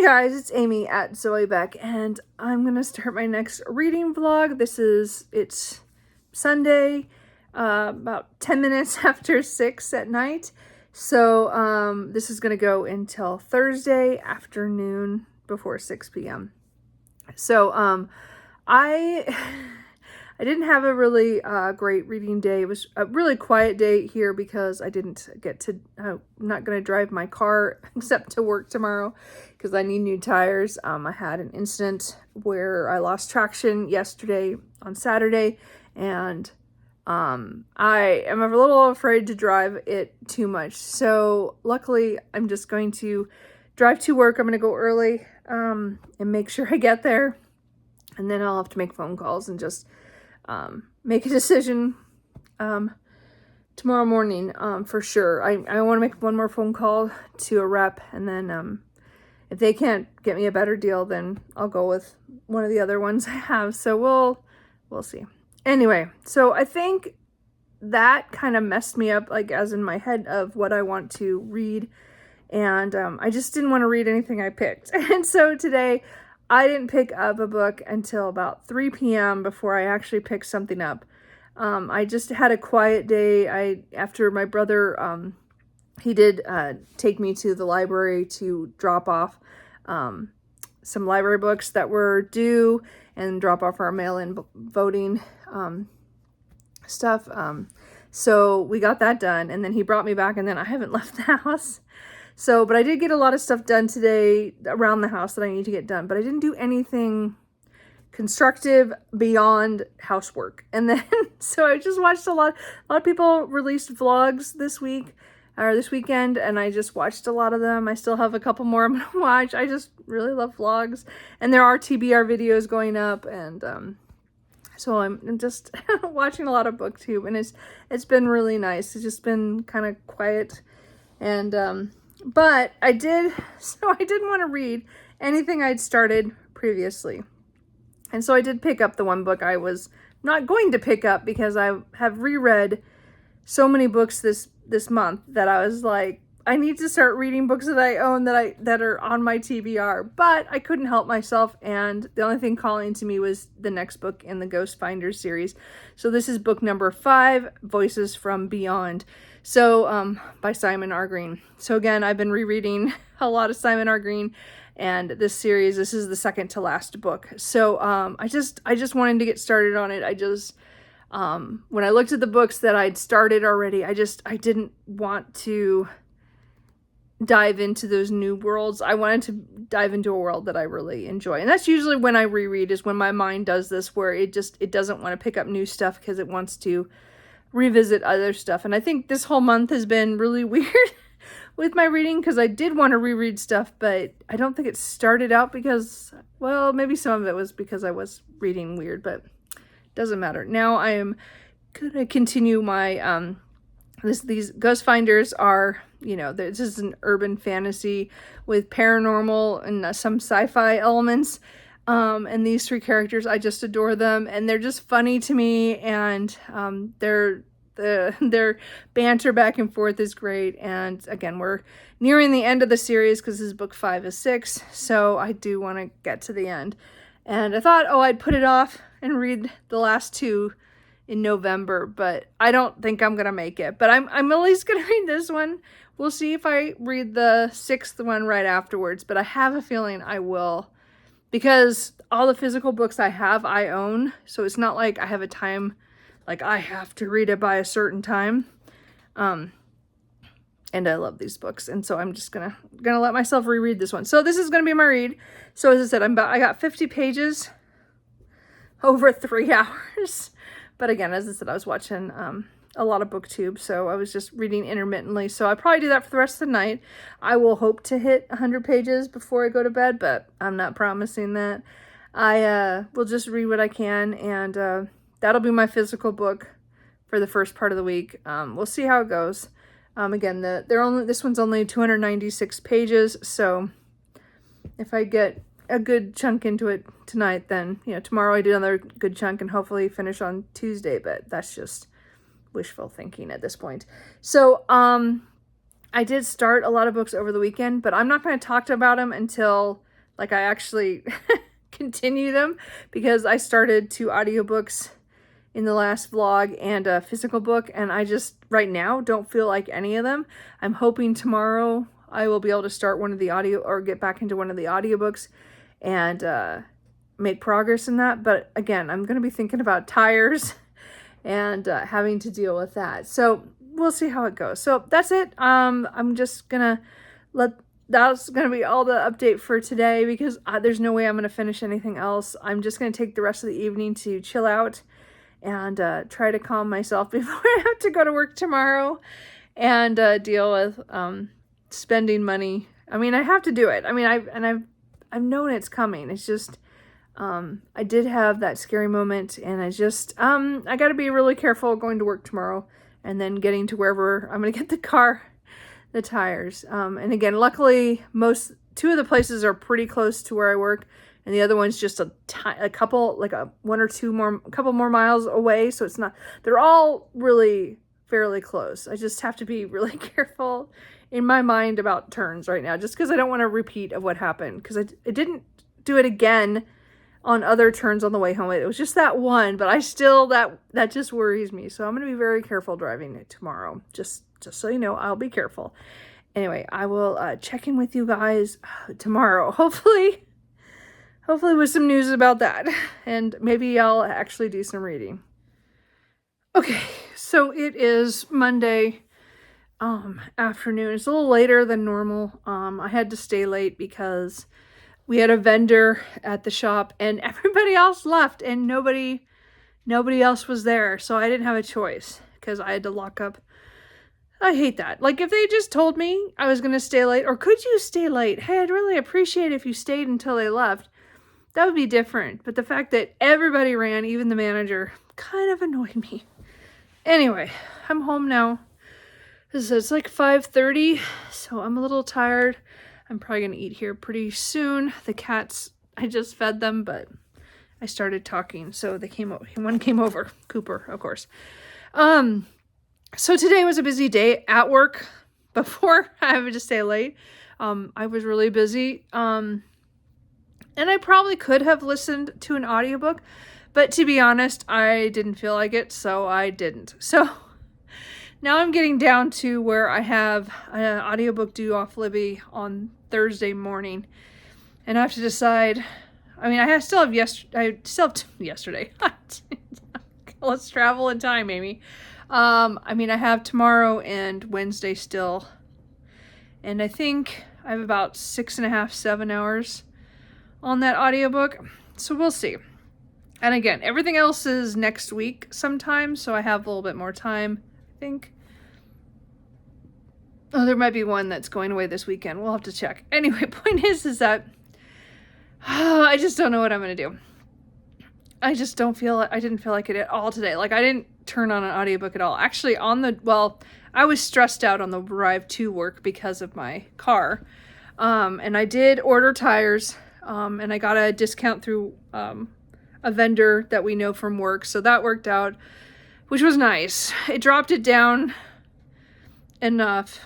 Hey guys, it's Amy at Zoe Beck, and I'm gonna start my next reading vlog. It's Sunday, about 10 minutes after 6 at night. So this is gonna go until Thursday afternoon before 6 p.m. So I I didn't have a really great reading day. It was a really quiet day here because I didn't get to, I'm not going to drive my car except to work tomorrow because I need new tires. I had an incident where I lost traction yesterday on Saturday, and I am a little afraid to drive it too much. So luckily I'm just going to drive to work. I'm going to go early and make sure I get there, and then I'll have to make phone calls and just make a decision tomorrow morning for sure. I want to make one more phone call to a rep, and then if they can't get me a better deal, then I'll go with one of the other ones I have. So we'll see. Anyway, so I think that kind of messed me up, like as in my head of what I want to read, and I just didn't want to read anything I picked. And so today I didn't pick up a book until about 3 p.m. before I actually picked something up. I just had a quiet day. After my brother, he did take me to the library to drop off some library books that were due and drop off our mail-in voting stuff. So we got that done, and then he brought me back, and then I haven't left the house. So, but I did get a lot of stuff done today around the house that I need to get done, but I didn't do anything constructive beyond housework. And then, so I just watched a lot of people released vlogs this week, or this weekend, and I just watched a lot of them. I still have a couple more I'm gonna watch. I just really love vlogs, and there are TBR videos going up, and so I'm just watching a lot of BookTube, and it's been really nice. It's just been kind of quiet, and but I didn't want to read anything I'd started previously. And so I did pick up the one book I was not going to pick up because I have reread so many books this month that I was like, I need to start reading books that I own that are on my TBR, but I couldn't help myself, and the only thing calling to me was the next book in the Ghost Finders series. So this is book number 5, Voices from Beyond. So by Simon R. Green. So again, I've been rereading a lot of Simon R. Green, and this series, this is the second to last book. So I just wanted to get started on it. When I looked at the books that I'd started already, I didn't want to dive into those new worlds. I wanted to dive into a world that I really enjoy. And that's usually when I reread, is when my mind does this, where it doesn't want to pick up new stuff because it wants to revisit other stuff. And I think this whole month has been really weird with my reading, because I did want to reread stuff, but I don't think it started out because, well, maybe some of it was because I was reading weird, but it doesn't matter. Now I am gonna continue my these Ghost Finders are, this is an urban fantasy with paranormal and some sci-fi elements. And these 3 characters, I just adore them, and they're just funny to me, and their banter back and forth is great. And again, we're nearing the end of the series because this is book 5 of 6, so I do want to get to the end. And I thought, I'd put it off and read the last 2 in November, but I don't think I'm gonna make it. But I'm at least gonna read this one. We'll see if I read the 6th one right afterwards, but I have a feeling I will, because all the physical books I have, I own. So it's not like I have a time, like I have to read it by a certain time. And I love these books. And so I'm just gonna let myself reread this one. So this is gonna be my read. So as I said, I got 50 pages over 3 hours. But again, as I said, I was watching a lot of BookTube, so I was just reading intermittently. So I probably do that for the rest of the night. I will hope to hit 100 pages before I go to bed, but I'm not promising that. I will just read what I can, and that'll be my physical book for the first part of the week. We'll see how it goes. Again, this one's only 296 pages, so if I get a good chunk into it tonight, then tomorrow I do another good chunk and hopefully finish on Tuesday, but that's just wishful thinking at this point. So I did start a lot of books over the weekend, but I'm not going to talk about them until like I actually continue them, because I started 2 audiobooks in the last vlog and a physical book, and I just right now don't feel like any of them. I'm hoping tomorrow I will be able to start one of the audio, or get back into one of the audiobooks and make progress in that. But again, I'm going to be thinking about tires and having to deal with that. So we'll see how it goes. So that's it. I'm just gonna that's gonna be all the update for today, because there's no way I'm gonna finish anything else. I'm just gonna take the rest of the evening to chill out and try to calm myself before I have to go to work tomorrow and deal with spending money. I mean, I have to do it. I mean, I've known it's coming. It's just I did have that scary moment, and I got to be really careful going to work tomorrow and then getting to wherever I'm going to get the tires. And again, luckily, 2 of the places are pretty close to where I work, and the other one's just a couple, like a couple more miles away. So it's not, they're all really fairly close. I just have to be really careful in my mind about turns right now, just because I don't want to repeat of what happened, because I didn't do it again on other turns on the way home. It was just that one, but I still, that just worries me. So I'm going to be very careful driving it tomorrow. Just so you know, I'll be careful. Anyway, I will check in with you guys tomorrow. Hopefully with some news about that. And maybe I'll actually do some reading. Okay, so it is Monday afternoon. It's a little later than normal. I had to stay late because we had a vendor at the shop and everybody else left, and nobody else was there. So I didn't have a choice because I had to lock up. I hate that. Like, if they just told me I was going to stay late, or could you stay late? Hey, I'd really appreciate it if you stayed until they left. That would be different. But the fact that everybody ran, even the manager, kind of annoyed me. Anyway, I'm home now. It's like 5:30, so I'm a little tired. I'm probably going to eat here pretty soon. The cats, I just fed them, but I started talking, so they came over. One came over, Cooper, of course. So today was a busy day at work before I had to stay late. I was really busy. And I probably could have listened to an audiobook, but to be honest, I didn't feel like it, so I didn't. So now I'm getting down to where I have an audiobook due off Libby on Thursday morning, and I have to decide. I mean, I still have yesterday. Let's travel in time, Amy. I mean, I have tomorrow and Wednesday still, and I think I have about 6.5, 7 hours on that audiobook, so we'll see. And again, everything else is next week sometime, so I have a little bit more time, I think. Oh, there might be one that's going away this weekend. We'll have to check. Anyway, point is that I just don't know what I'm going to do. I didn't feel like it at all today. Like, I didn't turn on an audiobook at all. Actually, I was stressed out on the drive to work because of my car. And I did order tires, and I got a discount through a vendor that we know from work. So that worked out, which was nice. It dropped it down enough,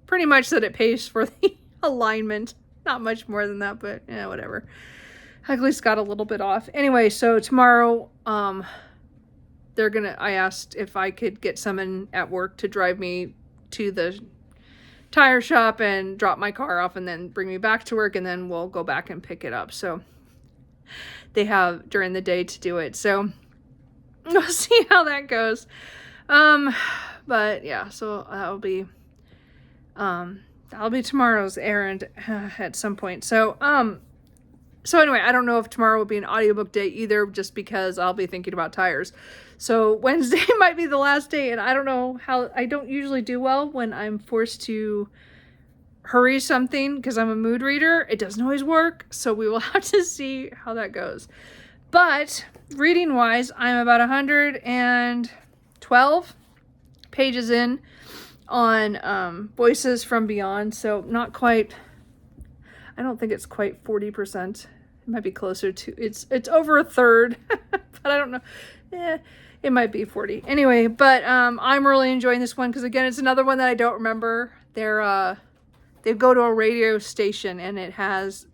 pretty much that it pays for the alignment. Not much more than that, but yeah, whatever. I at least got a little bit off. Anyway, so tomorrow, I asked if I could get someone at work to drive me to the tire shop and drop my car off and then bring me back to work, and then we'll go back and pick it up. So they have during the day to do it. So we'll see how that goes. But yeah, so that'll be tomorrow's errand at some point. So anyway, I don't know if tomorrow will be an audiobook day either, just because I'll be thinking about tires. So Wednesday might be the last day, and I don't know how. I don't usually do well when I'm forced to hurry something because I'm a mood reader. It doesn't always work, so we will have to see how that goes. But reading wise, I'm about 112 pages in on Voices from Beyond, so not quite. I don't think it's quite 40%. It might be closer to, it's over a third, but I don't know. It might be 40. Anyway, but I'm really enjoying this one because, again, it's another one that I don't remember. They go to a radio station, and it has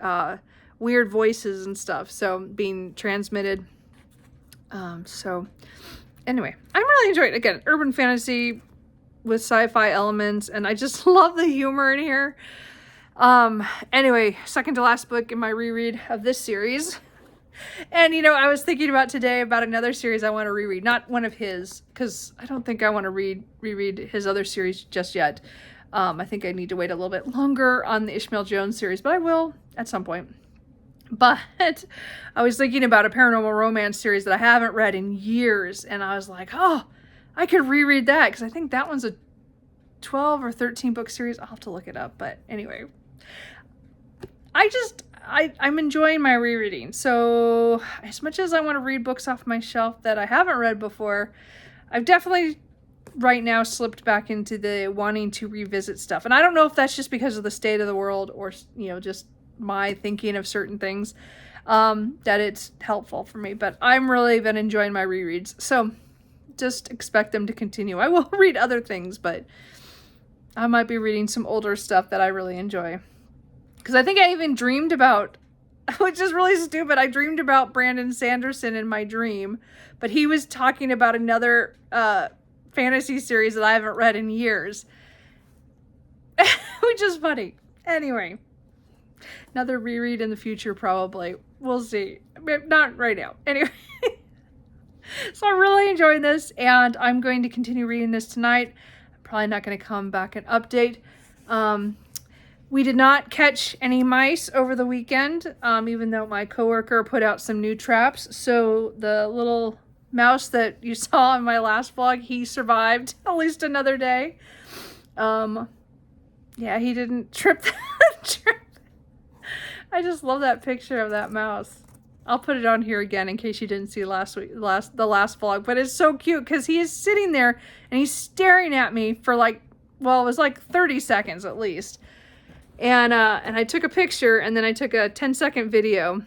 weird voices and stuff. So being transmitted. So anyway, I'm really enjoying it. Again, urban fantasy with sci-fi elements, and I just love the humor in here. Anyway, second to last book in my reread of this series. And, you know, I was thinking about today about another series I want to reread. Not one of his, because I don't think I want to reread his other series just yet. I think I need to wait a little bit longer on the Ishmael Jones series, but I will at some point. But I was thinking about a paranormal romance series that I haven't read in years, and I was like, oh, I could reread that, because I think that one's a 12 or 13 book series. I'll have to look it up, but anyway. I'm enjoying my rereading. So as much as I want to read books off my shelf that I haven't read before, I've definitely right now slipped back into the wanting to revisit stuff. And I don't know if that's just because of the state of the world or, you know, just my thinking of certain things, that it's helpful for me. But I'm really been enjoying my rereads. So just expect them to continue. I will read other things, but I might be reading some older stuff that I really enjoy. Because I think I even dreamed about, which is really stupid, I dreamed about Brandon Sanderson in my dream, but he was talking about another fantasy series that I haven't read in years, which is funny. Anyway, another reread in the future probably. We'll see. Not right now. Anyway, so I'm really enjoying this, and I'm going to continue reading this tonight. I'm probably not going to come back and update. We did not catch any mice over the weekend, even though my coworker put out some new traps. So the little mouse that you saw in my last vlog, he survived at least another day. Yeah, he didn't trip that trip. I just love that picture of that mouse. I'll put it on here again in case you didn't see the last vlog. But it's so cute because he is sitting there and he's staring at me for like, well, it was like 30 seconds at least. And I took a picture, and then I took a 10-second video,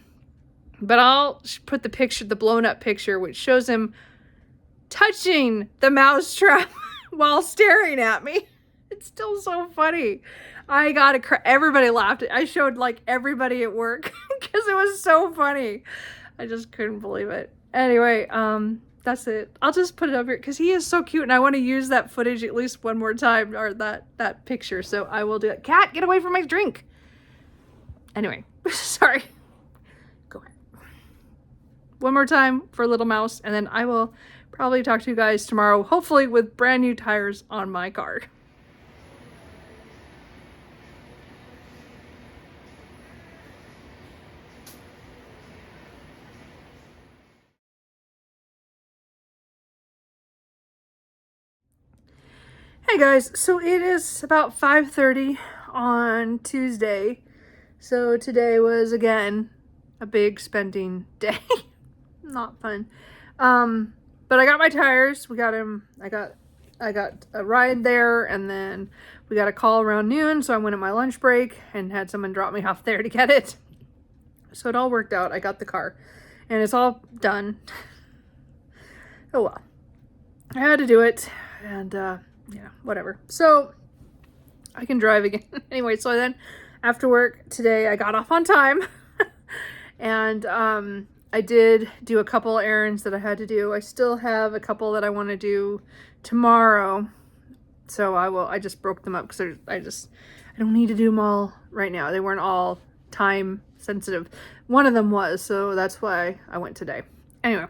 but I'll put the picture, the blown up picture, which shows him touching the mouse trap while staring at me. It's still so funny. I gotta cry. Everybody laughed. I showed like everybody at work because it was so funny. I just couldn't believe it. Anyway, that's it. I'll just put it up here because he is so cute, and I want to use that footage at least one more time, or that picture. So I will do it. Cat, get away from my drink. Anyway, sorry. Go ahead. One more time for Little Mouse, and then I will probably talk to you guys tomorrow, hopefully with brand new tires on my car. Hey guys, so it is about 5:30 on Tuesday. So today was again a big spending day. Not fun. But I got my tires. We got him. I got a ride there, and then we got a call around noon, so I went at my lunch break and had someone drop me off there to get it. So it all worked out. I got the car and it's all done. Oh well. I had to do it, and yeah, whatever. So I can drive again. Anyway, so then after work today, I got off on time. And I did do a couple errands that I had to do. I still have a couple that I want to do tomorrow. So I just broke them up because I don't need to do them all right now. They weren't all time sensitive. One of them was, so that's why I went today. Anyway,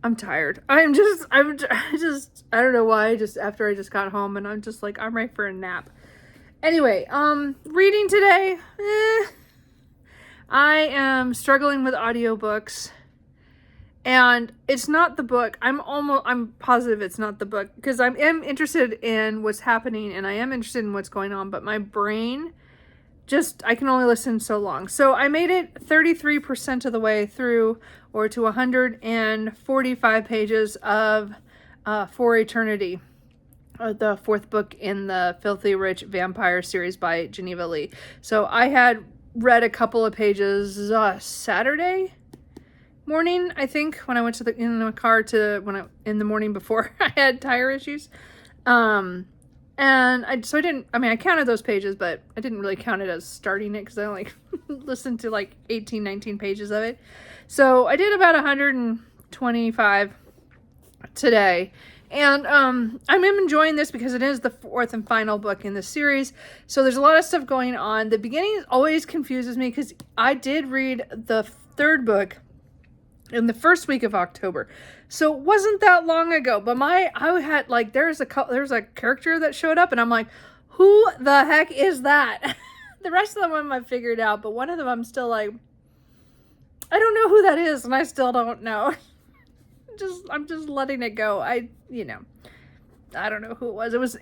I'm tired. I don't know why, just after I just got home and I'm just like, I'm ready for a nap. Anyway, reading today, I am struggling with audiobooks, and it's not the book. I'm positive it's not the book, because I am interested in what's happening and I am interested in what's going on, but my brain I can only listen so long. So I made it 33% of the way through, or to 145 pages of For Eternity, the fourth book in the Filthy Rich Vampire series by Geneva Lee. So I had read a couple of pages Saturday morning, I think, when I went in the car in the morning before I had tire issues. And And I counted those pages, but I didn't really count it as starting it because I only listened to like 18, 19 pages of it. So I did about 125 today. And I'm enjoying this because it is the fourth and final book in the series. So there's a lot of stuff going on. The beginning always confuses me because I did read the third book in the first week of October. So it wasn't that long ago, but I had like, there's a character that showed up and I'm like, who the heck is that? The rest of them I figured out, but one of them I'm still like, I don't know who that is. And I still don't know. I'm just letting it go. I don't know who it was.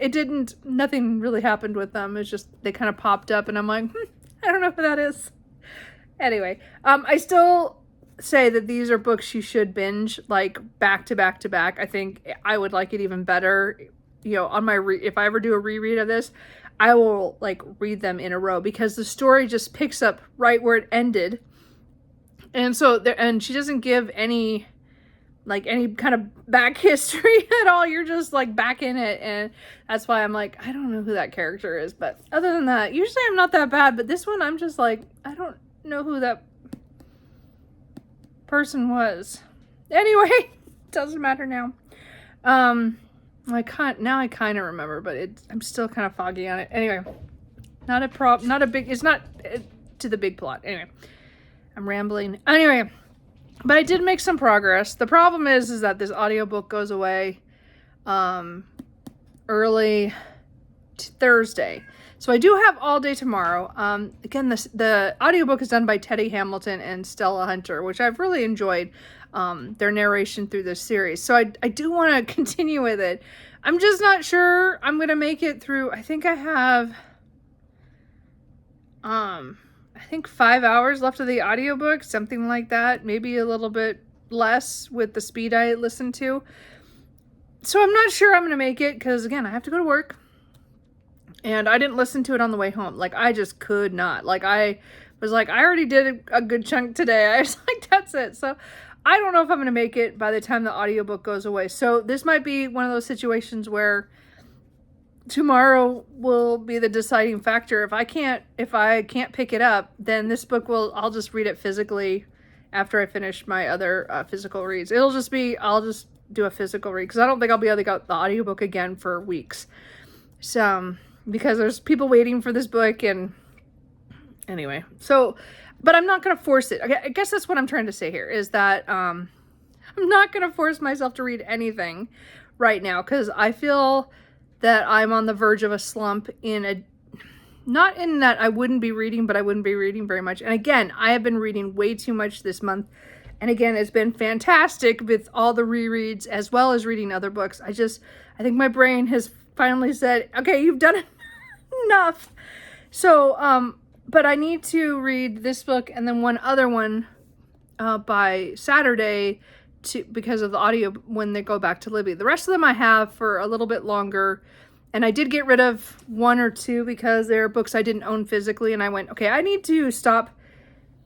Nothing really happened with them. It's just, they kind of popped up and I'm like, I don't know who that is. Anyway, I still say that these are books you should binge like back to back to back. I think I would like it even better, on my if I ever do a reread of this, I will like read them in a row because the story just picks up right where it ended. And so and she doesn't give any kind of back history at all. You're just like back in it. And that's why I'm like, I don't know who that character is. But other than that, usually I'm not that bad. But this one, I'm just like, I don't know who that person was. Anyway, doesn't matter now. I kind of remember, but I'm still kind of foggy on it. Anyway, it's not to the big plot. Anyway, I'm rambling. Anyway, but I did make some progress. The problem is that this audiobook goes away early Thursday. So I do have all day tomorrow. Again, the audiobook is done by Teddy Hamilton and Stella Hunter, which I've really enjoyed their narration through this series. So I do want to continue with it. I'm just not sure I'm going to make it through. I think I have 5 hours left of the audiobook, something like that. Maybe a little bit less with the speed I listen to. So I'm not sure I'm going to make it because, again, I have to go to work. And I didn't listen to it on the way home. Like, I just could not. Like, I was like, I already did a good chunk today. I was like, that's it. So I don't know if I'm going to make it by the time the audiobook goes away. So this might be one of those situations where tomorrow will be the deciding factor. If I can't pick it up, then this book I'll just read it physically after I finish my other physical reads. I'll just do a physical read because I don't think I'll be able to get the audiobook again for weeks. So, because there's people waiting for this book and anyway, so, but I'm not going to force it. I guess that's what I'm trying to say here is that, I'm not going to force myself to read anything right now because I feel that I'm on the verge of a slump not in that I wouldn't be reading, but I wouldn't be reading very much. And again, I have been reading way too much this month. And again, it's been fantastic with all the rereads as well as reading other books. I think my brain has finally said, okay, you've done enough. So, but I need to read this book and then one other one by Saturday because of the audio when they go back to Libby. The rest of them I have for a little bit longer. And I did get rid of one or two because they're books I didn't own physically. And I went, okay, I need to stop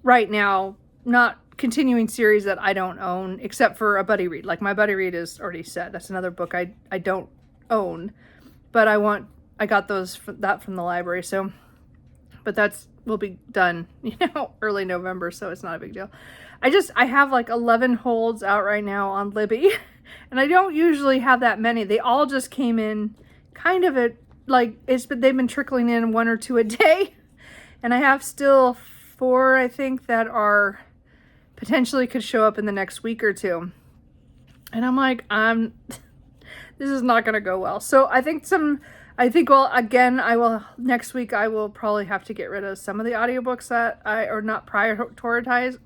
right now, not continuing series that I don't own, except for a buddy read. Like my buddy read is already set. That's another book I don't own. But I got those from the library. So, but will be done, early November. So it's not a big deal. I have like 11 holds out right now on Libby. And I don't usually have that many. They all just came in kind of they've been trickling in one or two a day. And I have still 4, I think, that are potentially could show up in the next week or two. And I'm like, this is not going to go well. So next week I will probably have to get rid of some of the audiobooks that or not prioritize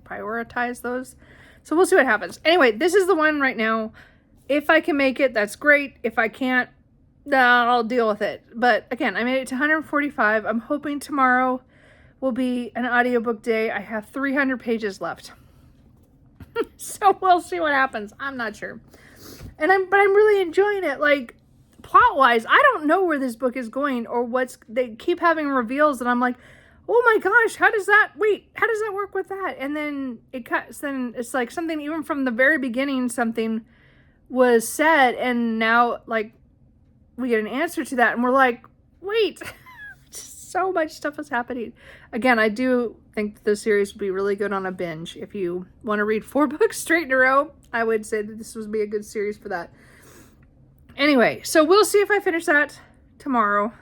those. So we'll see what happens. Anyway, this is the one right now. If I can make it, that's great. If I can't, I'll deal with it. But again, I made it to 145. I'm hoping tomorrow will be an audiobook day. I have 300 pages left. So we'll see what happens. I'm not sure. But I'm really enjoying it. Like, plot-wise, I don't know where this book is going or they keep having reveals and I'm like, oh my gosh, how does that work with that? And then it's like something, even from the very beginning, something was said and now, like, we get an answer to that, and we're like, wait, just so much stuff is happening. Again, I do think the series would be really good on a binge. If you want to read 4 books straight in a row, I would say that this would be a good series for that. Anyway, so we'll see if I finish that tomorrow.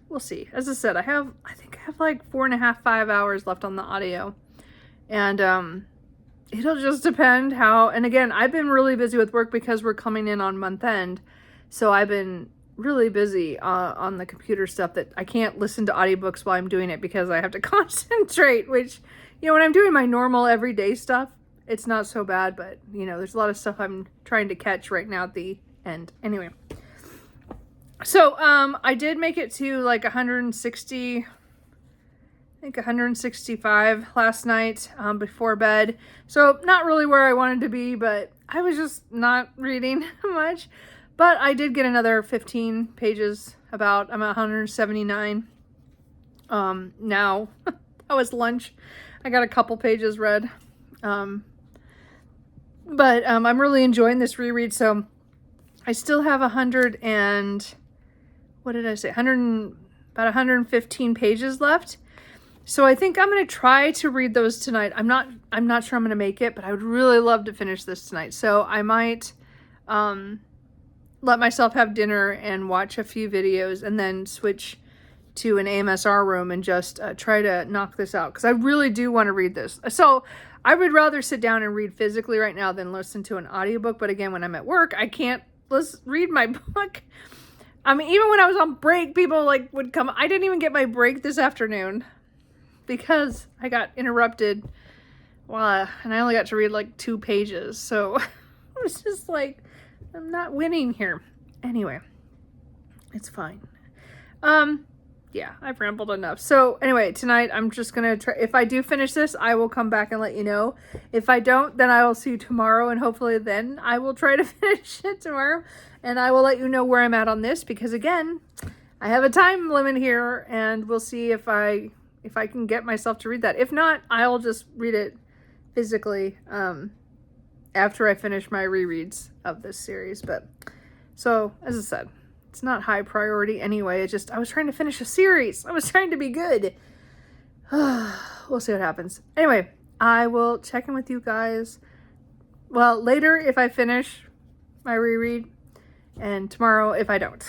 We'll see. As I said, I think I have like 4.5, 5 hours left on the audio. And it'll just depend how, and again, I've been really busy with work because we're coming in on month end. So I've been really busy on the computer stuff that I can't listen to audiobooks while I'm doing it because I have to concentrate, which, you know, when I'm doing my normal everyday stuff, it's not so bad, but, you know, there's a lot of stuff I'm trying to catch right now at the end. Anyway, so I did make it to like 160, I think 165 last night before bed. So not really where I wanted to be, but I was just not reading much. But I did get another 15 pages about. I'm at 179 now. That was lunch. I got a couple pages read. But I'm really enjoying this reread. So I still have 100 and, what did I say? About 115 pages left. So I think I'm going to try to read those tonight. I'm not sure I'm going to make it, but I would really love to finish this tonight. So I might let myself have dinner and watch a few videos and then switch to an AMSR room and just try to knock this out, because I really do want to read this. So I would rather sit down and read physically right now than listen to an audiobook. But again, when I'm at work, I can't read my book. I mean, even when I was on break, people like would come. I didn't even get my break this afternoon because I got interrupted. Well, and I only got to read like 2 pages. So I was just like, I'm not winning here. Anyway, it's fine. Yeah, I've rambled enough. So anyway, tonight I'm just going to try. If I do finish this, I will come back and let you know. If I don't, then I will see you tomorrow, and hopefully then I will try to finish it tomorrow. And I will let you know where I'm at on this, because again, I have a time limit here, and we'll see if I can get myself to read that. If not, I'll just read it physically after I finish my rereads of this series. But so, as I said, it's not high priority anyway. It's just, I was trying to finish a series. I was trying to be good. We'll see what happens. Anyway, I will check in with you guys, well, later if I finish my reread, and tomorrow if I don't.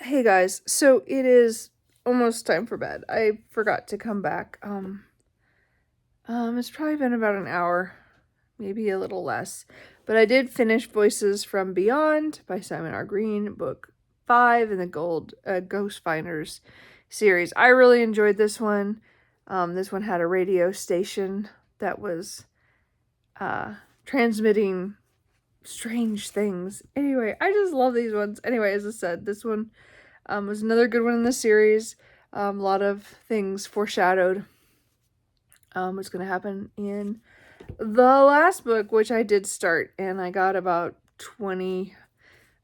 Hey guys, so it is almost time for bed. I forgot to come back. It's probably been about an hour, maybe a little less. But I did finish Voices from Beyond by Simon R. Green, book 5 in the Ghost Finders series. I really enjoyed this one. This one had a radio station that was transmitting strange things. Anyway, I just love these ones. Anyway, as I said, this one was another good one in the series. A lot of things foreshadowed what's going to happen in the last book, which I did start, and I got about 20,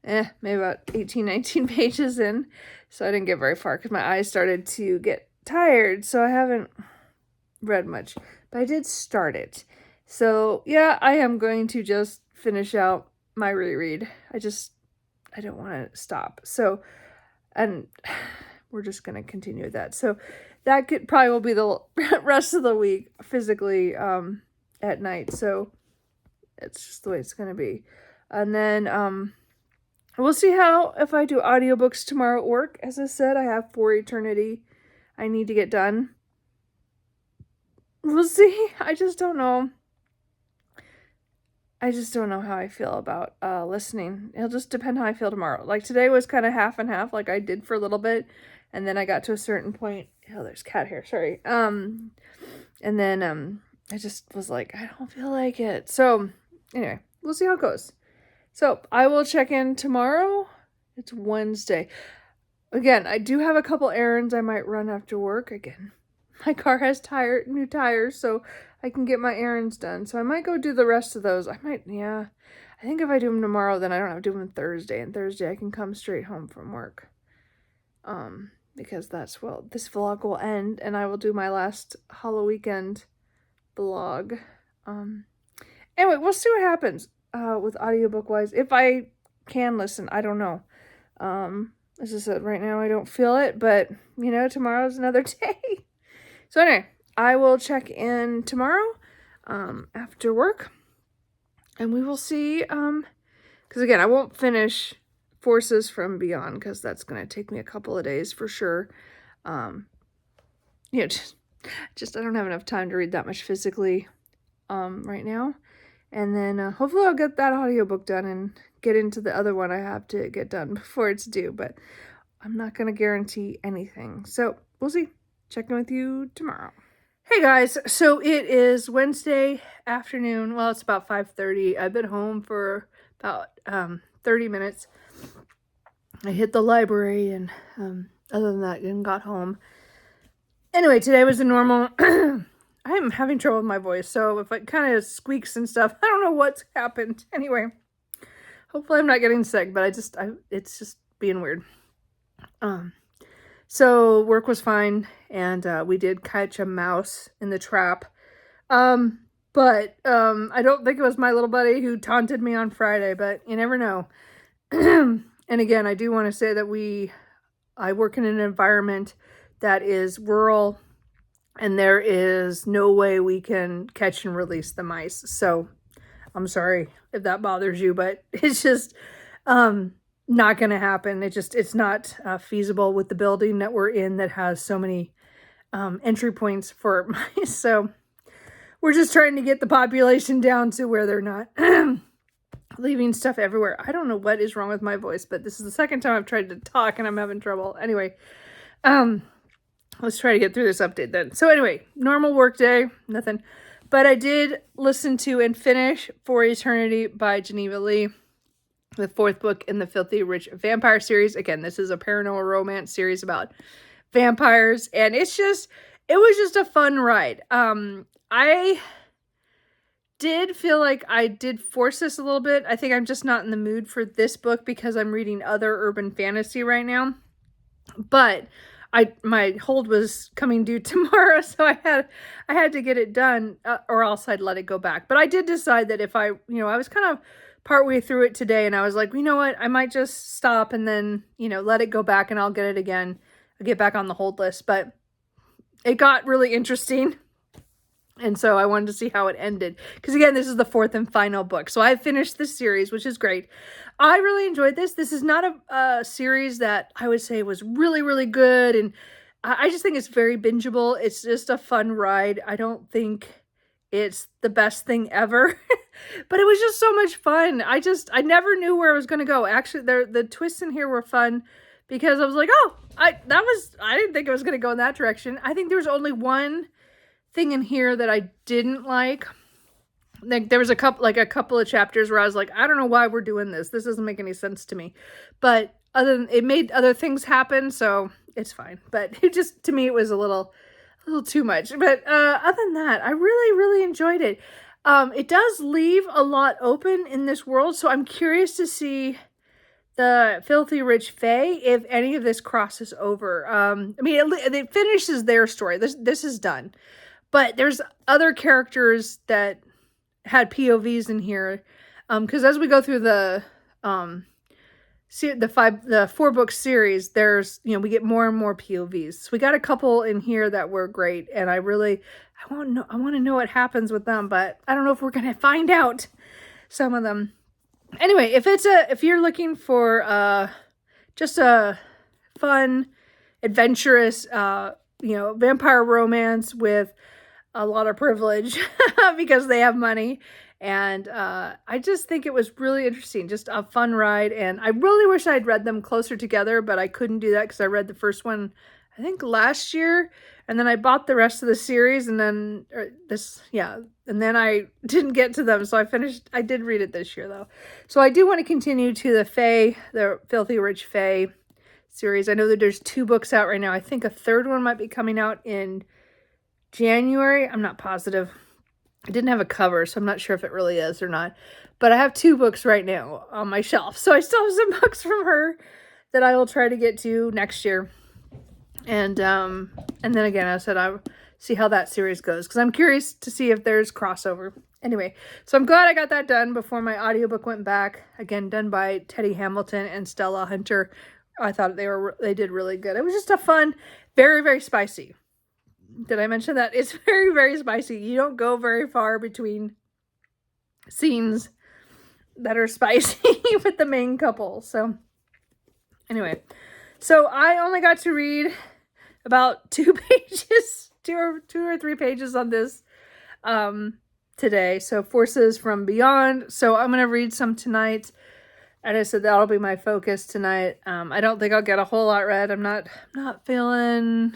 maybe about 18, 19 pages in, so I didn't get very far because my eyes started to get tired, so I haven't read much, but I did start it. So yeah, I am going to just finish out my reread. I don't want to stop. So, and we're just going to continue with that. So that probably will be the rest of the week physically at night. So it's just the way it's going to be. And then we'll see if I do audiobooks tomorrow at work. As I said, I have For Eternity I need to get done. We'll see. I just don't know. I just don't know how I feel about listening. It'll just depend how I feel tomorrow. Like today was kind of half and half, like I did for a little bit, and then I got to a certain point. Oh, there's cat hair. Sorry. And then I just was like, I don't feel like it. So anyway, we'll see how it goes. So I will check in tomorrow. It's Wednesday. Again, I do have a couple errands I might run after work. Again, my car has new tires, so I can get my errands done. So I might go do the rest of those. I I think if I do them tomorrow, then I don't have to do them Thursday. And Thursday I can come straight home from work. Because that's, well, this vlog will end and I will do my last Halloween weekend vlog. Anyway, we'll see what happens with audiobook wise. If I can listen, I don't know. As I said, right now I don't feel it, but you know, tomorrow's another day. So anyway, I will check in tomorrow after work, and we will see. Because again, I won't finish Forces from Beyond because that's going to take me a couple of days for sure. You know, just I don't have enough time to read that much physically right now. And then hopefully I'll get that audiobook done and get into the other one I have to get done before it's due. But I'm not going to guarantee anything. So we'll see. Check in with you tomorrow. Hey guys, so it is Wednesday afternoon. Well, it's about 5:30. I've been home for about 30 minutes. I hit the library and other than that, then got home. Anyway, today was a normal... I'm having trouble with my voice, so if it kind of squeaks and stuff, I don't know what's happened. Anyway, hopefully I'm not getting sick, but it's just being weird. So work was fine, and we did catch a mouse in the trap. But I don't think it was my little buddy who taunted me on Friday, but you never know. And again, I do want to say that I work in an environment that is rural, and there is no way we can catch and release the mice. So I'm sorry if that bothers you, but it's just not going to happen. It's not feasible with the building that we're in that has so many entry points for mice. So we're just trying to get the population down to where they're not leaving stuff everywhere. I don't know what is wrong with my voice, but this is the second time I've tried to talk and I'm having trouble. Anyway, let's try to get through this update then. So anyway, normal work day, nothing. But I did listen to and finish For Eternity by Geneva Lee, the 4th book in the Filthy Rich Vampire series. Again, this is a paranormal romance series about vampires, and it was just a fun ride. I did feel like I did force this a little bit. I think I'm just not in the mood for this book because I'm reading other urban fantasy right now. But my hold was coming due tomorrow, so I had to get it done, or else I'd let it go back. But I did decide that if I was kind of partway through it today, and I was like, you know what, I might just stop and then, let it go back and I'll get it again. I'll get back on the hold list. But it got really interesting. And so I wanted to see how it ended. Because again, this is the 4th and final book. So I finished this series, which is great. I really enjoyed this. This is not a series that I would say was really, really good. And I just think it's very bingeable. It's just a fun ride. I don't think it's the best thing ever. But it was just so much fun. I never knew where I was going to go. Actually, the twists in here were fun. Because I was like, oh, I didn't think it was going to go in that direction. I think there was only one thing in here that I didn't like. Like there was a couple of chapters where I was like, I don't know why we're doing this. This doesn't make any sense to me. But it made other things happen, so it's fine. But to me, it was a little too much. But other than that, I really, really enjoyed it. It does leave a lot open in this world, so I'm curious to see the Filthy Rich Fae, if any of this crosses over. It finishes their story. This is done. But there's other characters that had POVs in here. Because as we go through the 4-book series, there's, we get more and more POVs. So we got a couple in here that were great. And I want to know what happens with them. But I don't know if we're going to find out some of them. Anyway, if you're looking for just a fun, adventurous, vampire romance with a lot of privilege because they have money, and I just think it was really interesting, just a fun ride. And I really wish I'd read them closer together, but I couldn't do that because I read the first one, I think last year, and then I bought the rest of the series, and then and then I didn't get to them, so I did read it this year though. So I do want to continue to the Filthy Rich Fae series. I know that there's 2 books out right now. I think a 3rd one might be coming out in January. I'm not positive. It didn't have a cover, so I'm not sure if it really is or not. But I have 2 books right now on my shelf. So I still have some books from her that I will try to get to next year. And then again, I said I'll see how that series goes, because I'm curious to see if there's crossover. Anyway, so I'm glad I got that done before my audiobook went back. Again, done by Teddy Hamilton and Stella Hunter. I thought they did really good. It was just a fun, very, very spicy. Did I mention that? It's very, very spicy. You don't go very far between scenes that are spicy with the main couple. So anyway, so I only got to read about 2 pages, two or three pages on this today. So Forces from Beyond. So I'm going to read some tonight. And I said that'll be my focus tonight. I don't think I'll get a whole lot read. I'm not feeling...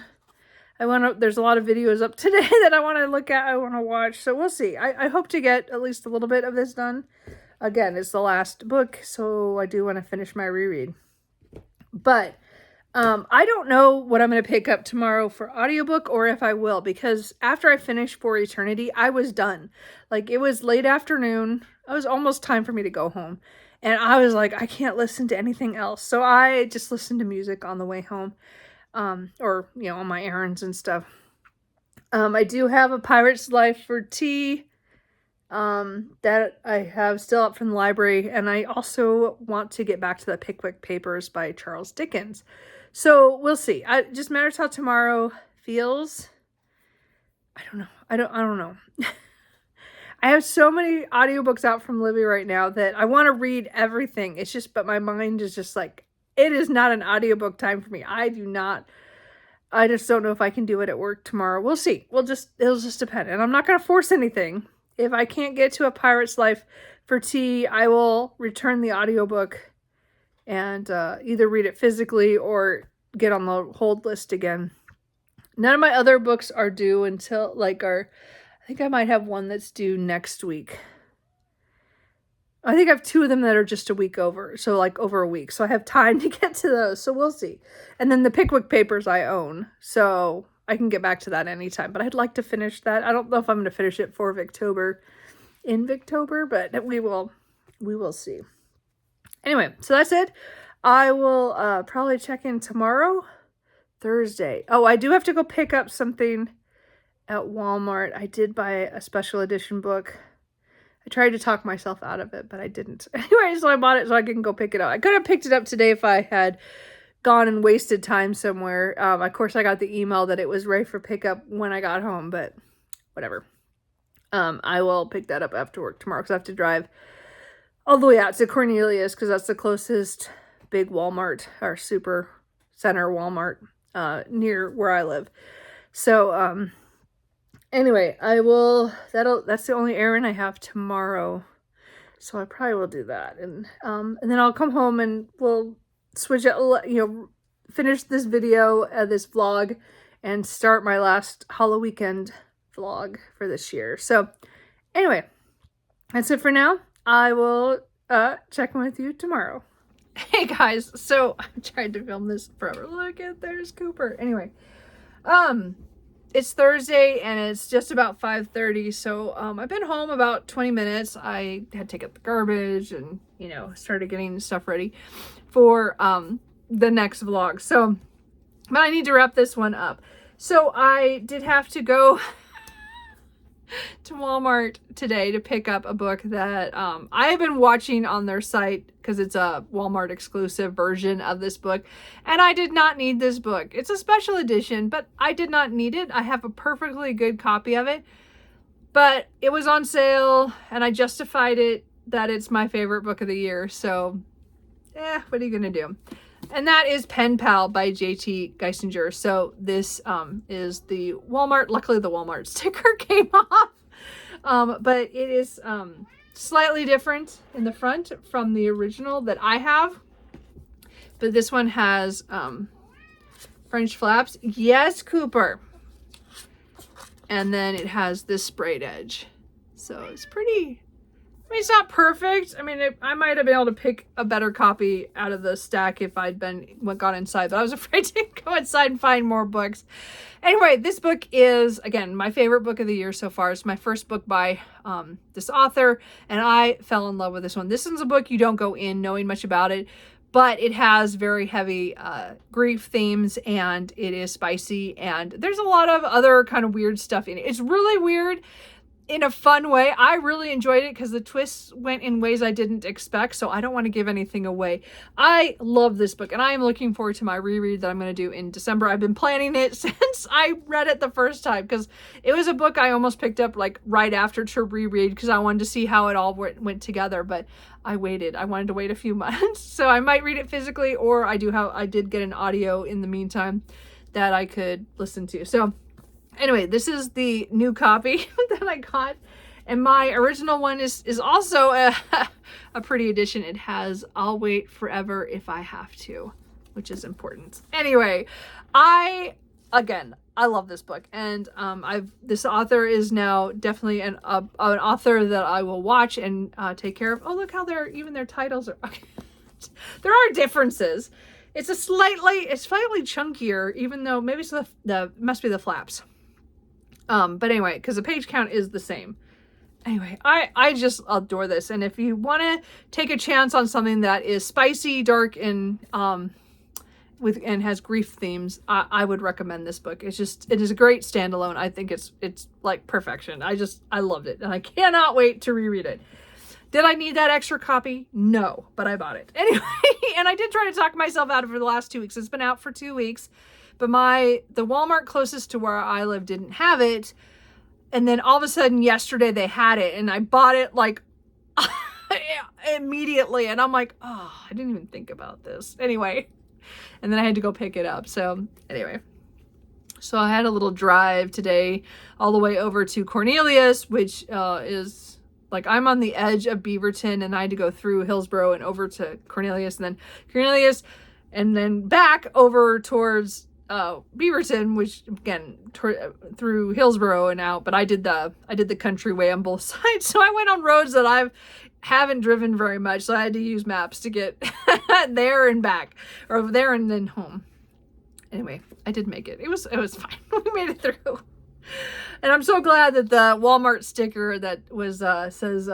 there's a lot of videos up today that I want to look at, I want to watch. So we'll see. I hope to get at least a little bit of this done. Again, it's the last book, so I do want to finish my reread. But I don't know what I'm going to pick up tomorrow for audiobook, or if I will, because after I finished For Eternity, I was done. Like, it was late afternoon. It was almost time for me to go home. And I was like, I can't listen to anything else. So I just listened to music on the way home. Or, on my errands and stuff. I do have A Pirate's Life for Tea, that I have still up from the library, and I also want to get back to the Pickwick Papers by Charles Dickens. So we'll see. It just matters how tomorrow feels. I don't know. I don't know. I have so many audiobooks out from Libby right now that I want to read everything. It's just, but my mind is just like, it is not an audiobook time for me. I just don't know if I can do it at work tomorrow. We'll see. It'll just depend. And I'm not going to force anything. If I can't get to A Pirate's Life for Tea, I will return the audiobook and either read it physically or get on the hold list again. None of my other books are due until, I think I might have one that's due next week. I think I have 2 of them that are just a week over. So over a week. So I have time to get to those. So we'll see. And then the Pickwick Papers I own. So I can get back to that anytime. But I'd like to finish that. I don't know if I'm going to finish it for Victober. But we will see. Anyway, so that's it. I will probably check in tomorrow. Thursday. Oh, I do have to go pick up something at Walmart. I did buy a special edition book. I tried to talk myself out of it, but I didn't. Anyway, so I bought it so I can go pick it up. I could have picked it up today if I had gone and wasted time somewhere. Of course, I got the email that it was ready for pickup when I got home, but whatever. I will pick that up after work tomorrow because I have to drive all the way out to Cornelius because that's the closest big Walmart or super center Walmart near where I live. So, anyway, that's the only errand I have tomorrow. So I probably will do that. And then I'll come home and we'll switch it, finish this video, this vlog, and start my last Halloween weekend vlog for this year. So anyway, that's it for now. I will check in with you tomorrow. Hey guys, so I tried to film this forever. Look at, there's Cooper. Anyway, it's Thursday and it's just about 5:30. So I've been home about 20 minutes. I had to take out the garbage and, started getting stuff ready for the next vlog. So, but I need to wrap this one up. So I did have to go to Walmart today to pick up a book that I have been watching on their site because it's a Walmart exclusive version of this book, and I did not need this book. It's a special edition, but I did not need it. I have a perfectly good copy of it, but it was on sale and I justified it that it's my favorite book of the year. So what are you gonna do? And that is Pen Pal by J.T. Geisinger. So this is the Walmart. Luckily, the Walmart sticker came off. But it is slightly different in the front from the original that I have. But this one has French flaps. Yes, Cooper. And then it has this sprayed edge. So it's pretty I mean, it's not perfect. I mean, I might have been able to pick a better copy out of the stack if I'd gone inside, but I was afraid to go inside and find more books. Anyway, this book is, again, my favorite book of the year so far. It's my first book by this author, and I fell in love with this one. This one's a book you don't go in knowing much about it, but it has very heavy grief themes, and it is spicy, and there's a lot of other kind of weird stuff in it. It's really weird in a fun way. I really enjoyed it because the twists went in ways I didn't expect, so I don't want to give anything away. I love this book, and I am looking forward to my reread that I'm going to do in December. I've been planning it since I read it the first time, because it was a book I almost picked up like right after to reread, because I wanted to see how it all went together, but I waited. I wanted to wait a few months, so I might read it physically, or I did get an audio in the meantime that I could listen to. So anyway, this is the new copy that I got, and my original one is also a pretty edition. It has "I'll wait forever if I have to," which is important. Anyway, I love this book, and this author is now definitely an author that I will watch and take care of. Oh, look how their titles are. Okay. There are differences. It's slightly chunkier, even though maybe it's must be the flaps. But anyway, because the page count is the same. Anyway, I just adore this. And if you want to take a chance on something that is spicy, dark, and has grief themes, I would recommend this book. It is a great standalone. I think it's like perfection. I loved it, and I cannot wait to reread it. Did I need that extra copy? No, but I bought it. Anyway, and I did try to talk myself out of it for the last 2 weeks. It's been out for 2 weeks. But the Walmart closest to where I live didn't have it. And then all of a sudden yesterday they had it, and I bought it like immediately. And I'm like, oh, I didn't even think about this. Anyway, and then I had to go pick it up. So anyway, so I had a little drive today all the way over to Cornelius, which is like, I'm on the edge of Beaverton, and I had to go through Hillsboro and over to Cornelius, and then Cornelius, and then back over towards Beaverton, which again through Hillsboro and out, but I did the country way on both sides, so I went on roads that I haven't driven very much, so I had to use maps to get there and back, or there and then home. Anyway, I did make it. It was fine. We made it through, and I'm so glad that the Walmart sticker that was says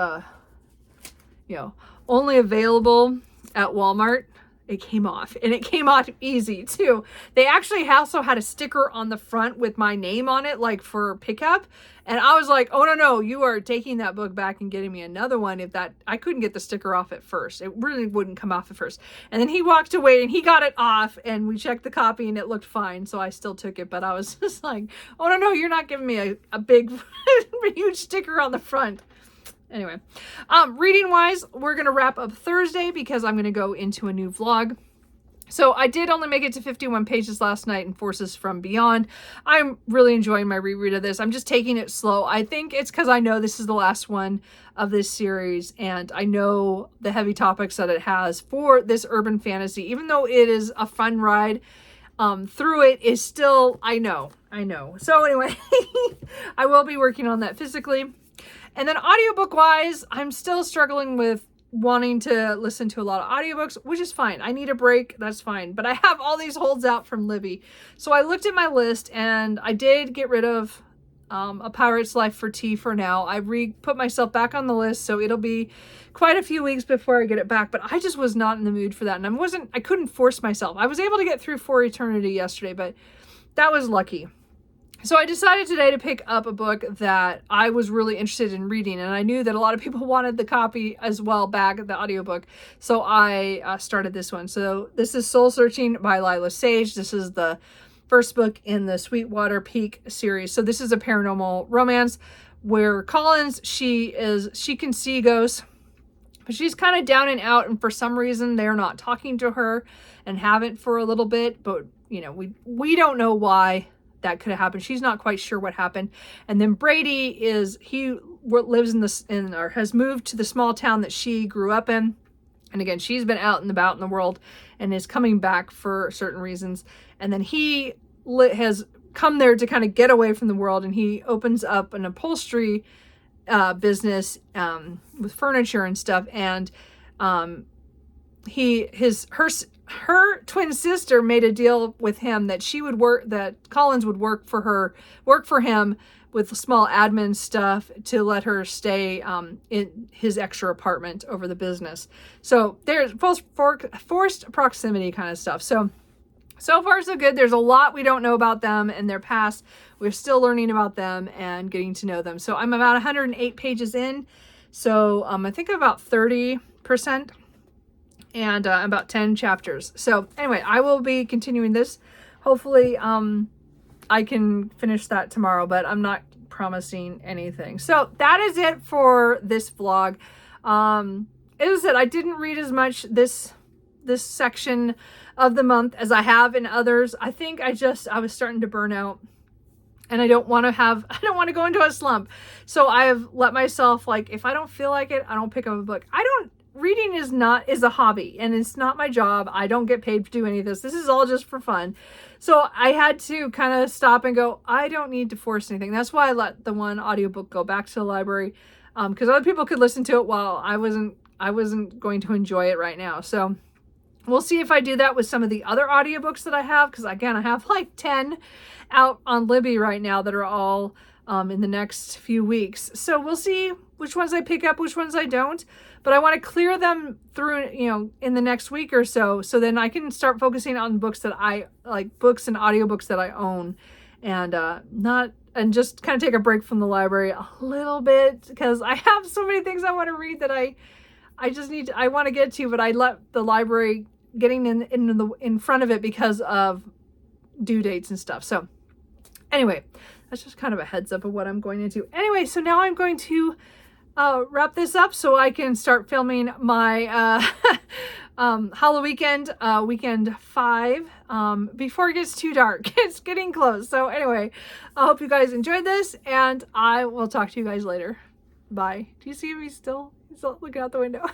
only available at Walmart, it came off, and it came off easy too. They actually also had a sticker on the front with my name on it, like for pickup. And I was like, oh no, you are taking that book back and getting me another one. I couldn't get the sticker off at first. It really wouldn't come off at first. And then he walked away and he got it off, and we checked the copy and it looked fine. So I still took it, but I was just like, oh no, you're not giving me a big, huge sticker on the front. Anyway, reading wise, we're going to wrap up Thursday because I'm going to go into a new vlog. So I did only make it to 51 pages last night in Forces from Beyond. I'm really enjoying my reread of this. I'm just taking it slow. I think it's because I know this is the last one of this series, and I know the heavy topics that it has for this urban fantasy. Even though it is a fun ride through it, is still, I know. So anyway, I will be working on that physically. And then audiobook wise, I'm still struggling with wanting to listen to a lot of audiobooks, which is fine. I need a break. That's fine. But I have all these holds out from Libby. So I looked at my list, and I did get rid of A Pirate's Life for Tea for now. I put myself back on the list, so it'll be quite a few weeks before I get it back. But I just was not in the mood for that. And I couldn't force myself. I was able to get through For Eternity yesterday, but that was lucky. So I decided today to pick up a book that I was really interested in reading, and I knew that a lot of people wanted the copy as well back, the audiobook. So I started this one. So this is Soul Searching by Lila Sage. This is the first book in the Sweetwater Peak series. So this is a paranormal romance where Collins, she can see ghosts, but she's kind of down and out, and for some reason they're not talking to her and haven't for a little bit, but we don't know why that could have happened. She's not quite sure what happened. And then Brady lives or has moved to the small town that she grew up in. And again, she's been out and about in the world and is coming back for certain reasons. And then he has come there to kind of get away from the world, and he opens up an upholstery business with furniture and stuff, and her twin sister made a deal with him that Collins would work for him with small admin stuff to let her stay in his extra apartment over the business. So there's forced proximity kind of stuff. So far so good. There's a lot we don't know about them and their past. We're still learning about them and getting to know them. So I'm about 108 pages in. So I think about 30% and about 10 chapters. So anyway, I will be continuing this. Hopefully I can finish that tomorrow, but I'm not promising anything. So that is it for this vlog. As I said, I didn't read as much this section of the month as I have in others. I think I was starting to burn out, and I don't want to go into a slump. So I have let myself, like, if I don't feel like it, I don't pick up a book. Reading is a hobby, and it's not my job. I don't get paid to do any of this. This is all just for fun. So I had to kind of stop and go, I don't need to force anything. That's why I let the one audiobook go back to the library, because other people could listen to it while I wasn't going to enjoy it right now. So we'll see if I do that with some of the other audiobooks that I have, because again, I have like 10 out on Libby right now that are all in the next few weeks. So we'll see which ones I pick up, which ones I don't. But I want to clear them through, in the next week or so then I can start focusing on books that I like, books and audiobooks that I own, and just kind of take a break from the library a little bit, because I have so many things I want to read that I want to get to, but I let the library getting in front of it because of due dates and stuff. So anyway, that's just kind of a heads up of what I'm going into. Anyway, so now I'm going to wrap this up so I can start filming my Halloween weekend 5 before it gets too dark. It's getting close. So anyway, I hope you guys enjoyed this, and I will talk to you guys later. Bye. Do you see me still? He's looking out the window.